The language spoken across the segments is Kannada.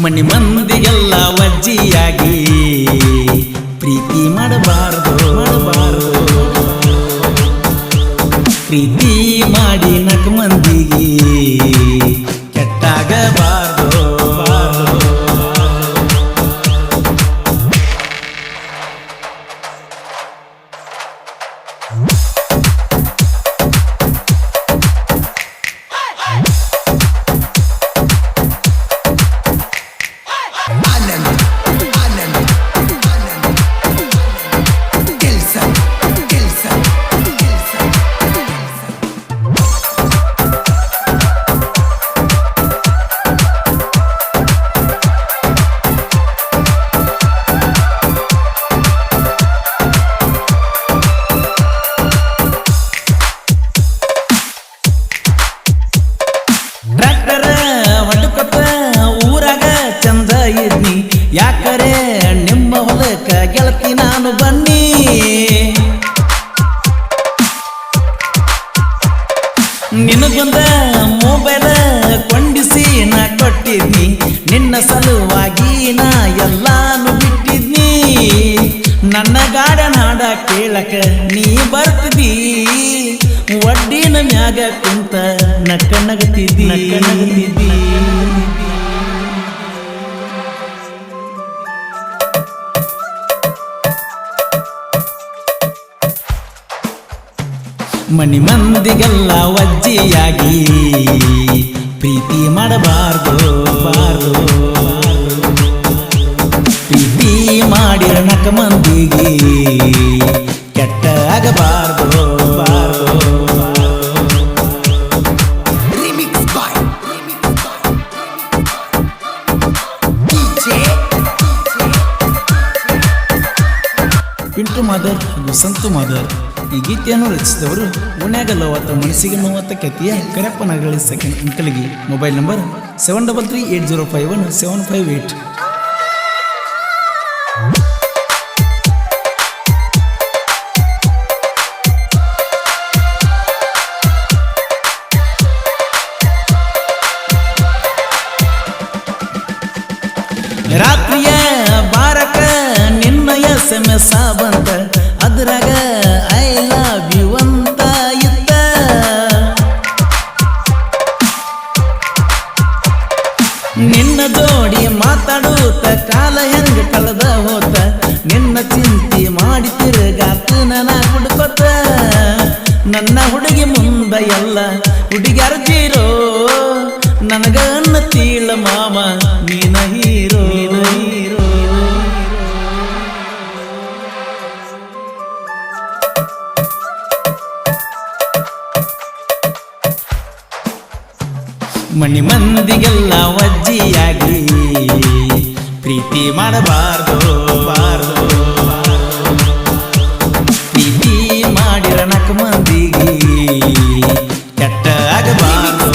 ಮನಿ ಮಂದಿಗೆಲ್ಲ ವಜ್ಜಿಯಾಗಿ ಪ್ರೀತಿ ಮಾಡಬಾರದು ಪ್ರೀತಿ ಮಾಡಿ ನಾಲ್ಕು ಮಂದಿಗೆ ಕೆಟ್ಟಾಗಬಾರದು ಯಾಕರೆ ನಿಮ್ಮ ಹೊಲಕ್ಕ ಗೆಳತಿ ನಾನು ಬನ್ನಿ ನಿನಗೊಂದ ಮೊಬೈಲ್ ಕೊಂಡಿಸಿ ನಾ ಕೊಟ್ಟಿದ್ನಿ ನಿನ್ನ ಸಲುವಾಗಿ ನಾ ಎಲ್ಲಾನು ಬಿಟ್ಟಿದ್ನಿ ನನ್ನ ಗಾರ್ಡನ್ ಹಾಡ ಕೇಳಕ ನೀ ಬರ್ತಿದ್ದಿ ಒಡ್ಡಿನ ಮ್ಯಾಗ ಕುಂತ ನಗತಿದ್ದಿ ಮನಿ ಮಂದಿಗೆಲ್ಲ ವಜ್ಜಿಯಾಗಿ ಪ್ರೀತಿ ಮಾಡಬಾರದು ಪ್ರೀತಿ ಮಾಡಿರ ನಾಲ್ಕು ಮಂದಿಗೆ ಕೆಟ್ಟ ಆಗಬಾರದು ಪಿಂಟು ಮಾದರ್ ಹಾಗೂ ಸಂತು ಮಾದರ್ ಈ ಗೀತೆಯನ್ನು ರಚಿಸಿದವರು ಓಣ್ಯಾಗಲ್ಲ ಅಥವಾ ಮನಸ್ಸಿಗೆ ನೋವತ್ತ ಕತಿಯ ಕರೆಪ್ಪನಗಳಿ ಸೆಕೆಂಡ್ ಅಂಕಲ್ಗಿ ಮೊಬೈಲ್ ನಂಬರ್ 7338051758. ರಾತ್ರಿಯ ಬಾರಕ ನಿನ್ನ SMS ಬಂತ ಅದ್ರಾಗ ಐ ಲವ್ ಯು ಅಂತ ಇತ್ತ ನಿನ್ನ ಜೋಡಿ ಮಾತಾಡೋತ ಕಾಲ ಹೆಂಗ ಕಳೆದ ಹೋತ ನಿನ್ನ ಚಿಂತೆ ಮಾಡಿ ತಿರುಗಾತ ನನ್ನ ಹುಡುಕೊತ ನನ್ನ ಹುಡುಗಿ ಮುಂದ ಎಲ್ಲ ಹುಡುಗ್ಯಾರ ಜೀರೋ ನನಗ ತೀಳ ಮಾಮ ನೀನ ಹೀರೋ ಮನಿ ಮಂದಿಗೆಲ್ಲ ವಜ್ಜಿಯಾಗಿ ಪ್ರೀತಿ ಮಾಡಬಾರದು ಪ್ರೀತಿ ಮಾಡಿರ ನಾಲ್ಕು ಮಂದಿಗೆ ಕೆಟ್ಟ ಆಗಬಾರದು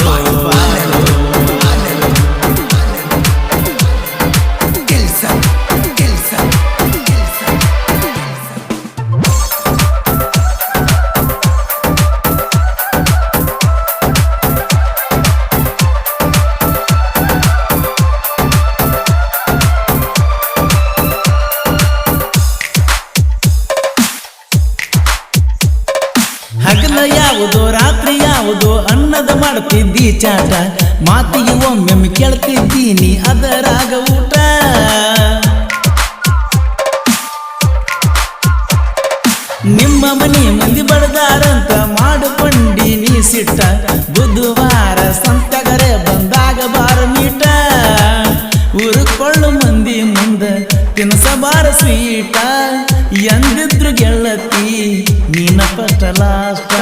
ಹಗಲ ಯಾವುದೋ ರಾತ್ರಿ ಯಾವುದೋ ಅನ್ನದ ಮಾಡ್ತಿದ್ದಿ ಚಾಟ ಮಾತಿಗೆ ಒಮ್ಮೆ ಕೇಳ್ತಿದ್ದೀನಿ ಅದರಾಗ ಊಟ ನಿಮ್ಮ ಮನೆ ಮಂದಿ ಬಡದಾರಂತ ಮಾಡಿಕೊಂಡಿ ನೀ ಸಿಟ್ಟ ಬುಧವಾರ ಸಂತಗರೆ ಬಂದಾಗ ಬಾರ ಮೀಟ ಉರುಕೊಳ್ಳು ಮಂದಿ ಮುಂದ ತಿನ್ಸಬಾರ ಸ್ವೀಟ ಎಂದಿದ್ರು ಗೆಳತಿ ನೀನ ಫಸ್ಟ್ ಲಾಸ್ಟ್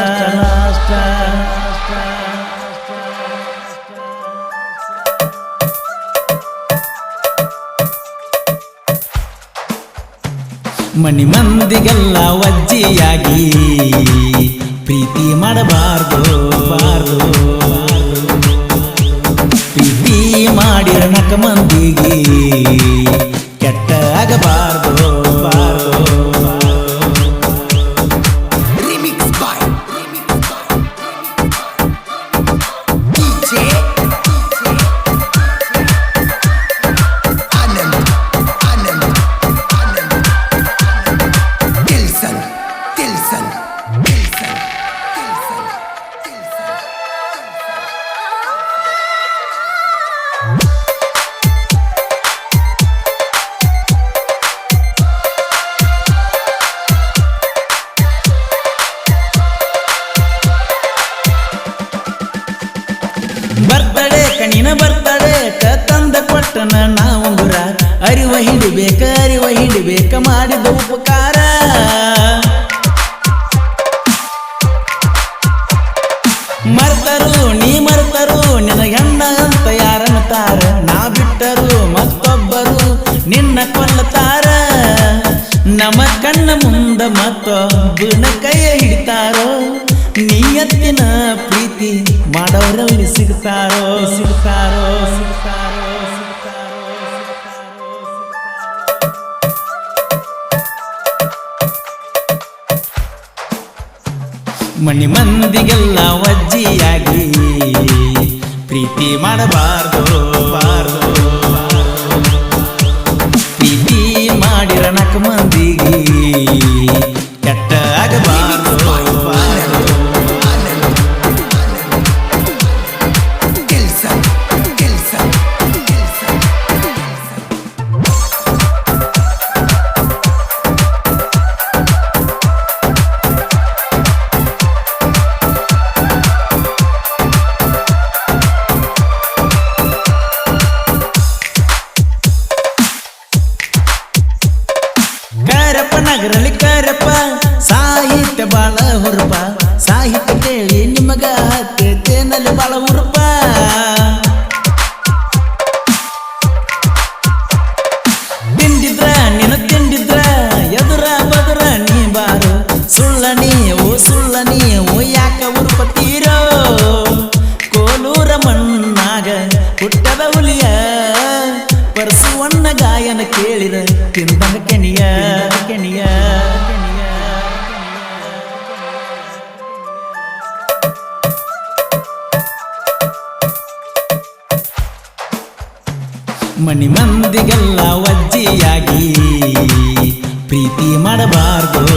ಮನಿ ಮಂದಿಗೆಲ್ಲ ವಜ್ಜಿಯಾಗಿ ಪ್ರೀತಿ ಮಾಡಬಾರದು ಪ್ರೀತಿ ಮಾಡಿರ ನಾಲ್ಕು ಮಂದಿಗೆ ಕೆಟ್ಟ ಆಗಬಾರದು ಬರ್ತಡೆ ಕಣಿನ ಬರ್ತಡೆ ತಂದ ಕೊಟ್ಟನ ನಾವುಂಗುರ ಅರಿವ ಹಿಡಿಬೇಕ ಮಾಡಿದ ಉಪಕಾರ ಮರ್ತರು ನಿನ ಹೆಣ್ಣ ಅಂತ ಯಾರನ್ನುತ್ತಾರ ನಾ ಬಿಟ್ಟರು ಮತ್ತೊಬ್ಬರು ನಿನ್ನ ಕೊಲ್ಲತಾರ ನಮ್ಮ ಕಣ್ಣ ಮುಂದ ಮತ್ತೊಬ್ಬನ ಕೈಯ ಹಿಡಿತಾರೋ ನಿಯತ್ತಿನ ಪ್ರೀತಿ ಮಾಡೋರಲ್ಲಿ ಸಿಗ್ತಾರೋ ಮನಿ ಮಂದಿಗೆಲ್ಲ ವಜ್ಜಿಯಾಗಿ ಪ್ರೀತಿ ಮಾಡಬಾರ್ದು ಪ್ರೀತಿ ಮಾಡಿರ ನಾಲ್ಕು ಮಂದಿಗೆ ಕೆಟ್ಟ ಆಗಬಾರ್ದು ನಗರಲ್ಲಿ ಕರಪ್ಪ ಸಾಹಿತ್ಯ ಬಾಳ ಹುರುಪ ಸಾಹಿತ್ಯ ಕೇಳಿ ನಿಮಗ ಹತ್ತೇನಲ್ಲಿ ಬಾಳ ಹುರುಪ ತಿಂಡಿದ್ರ ಎದುರ ಬದುರ ನೀ ಬಾರು ಸುಳ್ಳ ನೀವು ಯಾಕ ಉರುಪತೀರೋ ಕೋಲೂರ ಮಣ್ಣಾಗ ಹುಟ್ಟದ ಹುಲಿಯ ಪರಸುವಣ್ಣ ಗಾಯನ ಕೇಳಿದ ತಿಂದಂಗ ಕೆಣಿಯ ಮನಿ ಮಂದಿಗೆಲ್ಲ ವಜ್ಜಿಯಾಗಿ ಪ್ರೀತಿ ಮಾಡಬಾರ್ದು